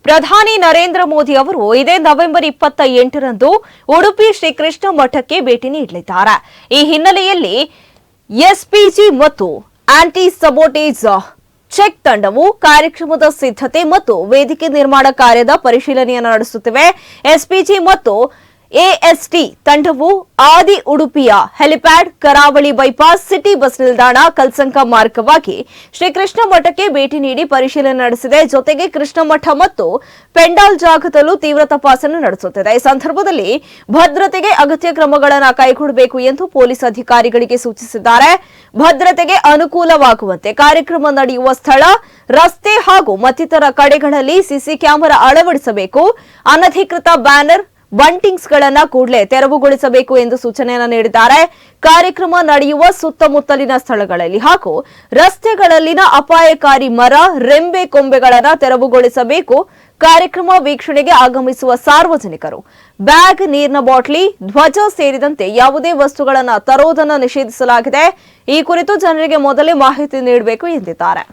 ಪ್ರಧಾನಿ ನರೇಂದ್ರ ಮೋದಿ ಅವರು ಇದೇ ನವೆಂಬರ್ 28ರಂದು ಉಡುಪಿ ಶ್ರೀಕೃಷ್ಣ ಮಠಕ್ಕೆ ಭೇಟಿ ನೀಡಲಿದ್ದಾರೆ. ಈ ಹಿನ್ನೆಲೆಯಲ್ಲಿ ಎಸ್ಪಿಜಿ ಮತ್ತು ಆಂಟಿ ಸಬೋಟೇಜ್ ಚೆಕ್ ತಂಡವು ಕಾರ್ಯಕ್ರಮದ ಸಿದ್ಧತೆ ಮತ್ತು ವೇದಿಕೆ ನಿರ್ಮಾಣ ಕಾರ್ಯದ ಪರಿಶೀಲನೆಯನ್ನು ನಡೆಸುತ್ತಿವೆ. ಎಸ್ಪಿಜಿ ಮತ್ತು ಎಎಸ್ಟಿ ತಂಡವು ಆದಿ ಉಡುಪಿಯ ಹೆಲಿಪ್ಯಾಡ್, ಕರಾವಳಿ ಬೈಪಾಸ್, ಸಿಟಿ ಬಸ್ ನಿಲ್ದಾಣ, ಕಲ್ಸಂಕ ಮಾರ್ಗವಾಗಿ ಶ್ರೀಕೃಷ್ಣ ಮಠಕ್ಕೆ ಭೇಟಿ ನೀಡಿ ಪರಿಶೀಲನೆ ನಡೆಸಿದೆ. ಜೊತೆಗೆ ಕೃಷ್ಣ ಮಠ ಮತ್ತು ಪೆಂಡಾಲ್ ಜಾಗದಲ್ಲೂ ತೀವ್ರ ತಪಾಸಣೆ ನಡೆಸುತ್ತಿದೆ. ಈ ಸಂದರ್ಭದಲ್ಲಿ ಭದ್ರತೆಗೆ ಅಗತ್ಯ ಕ್ರಮಗಳನ್ನು ಕೈಗೊಳ್ಳಬೇಕು ಎಂದು ಪೊಲೀಸ್ ಅಧಿಕಾರಿಗಳಿಗೆ ಸೂಚಿಸಿದ್ದಾರೆ. ಭದ್ರತೆಗೆ ಅನುಕೂಲವಾಗುವಂತೆ ಕಾರ್ಯಕ್ರಮ ನಡೆಯುವ ಸ್ಥಳ, ರಸ್ತೆ ಹಾಗೂ ಮತ್ತಿತರ ಕಡೆಗಳಲ್ಲಿ ಸಿಸಿ ಕ್ಯಾಮೆರಾ ಅಳವಡಿಸಬೇಕು. ಅನಧಿಕೃತ ಬ್ಯಾನರ್, ಬಂಟಿಂಗ್ಸ್ಗಳನ್ನು ಕೂಡಲೇ ತೆರವುಗೊಳಿಸಬೇಕು ಎಂದು ಸೂಚನೆಯನ್ನು ನೀಡಿದ್ದಾರೆ. ಕಾರ್ಯಕ್ರಮ ನಡೆಯುವ ಸುತ್ತಮುತ್ತಲಿನ ಸ್ಥಳಗಳಲ್ಲಿ ಹಾಗೂ ರಸ್ತೆಗಳಲ್ಲಿನ ಅಪಾಯಕಾರಿ ಮರ, ರೆಂಬೆ ಕೊಂಬೆಗಳನ್ನು ತೆರವುಗೊಳಿಸಬೇಕು. ಕಾರ್ಯಕ್ರಮ ವೀಕ್ಷಣೆಗೆ ಆಗಮಿಸುವ ಸಾರ್ವಜನಿಕರು ಬ್ಯಾಗ್, ನೀರಿನ ಬಾಟಲಿ, ಧ್ವಜ ಸೇರಿದಂತೆ ಯಾವುದೇ ವಸ್ತುಗಳನ್ನು ತರುವುದನ್ನು ನಿಷೇಧಿಸಲಾಗಿದೆ. ಈ ಕುರಿತು ಜನರಿಗೆ ಮೊದಲೇ ಮಾಹಿತಿ ನೀಡಬೇಕು ಎಂದಿದ್ದಾರೆ.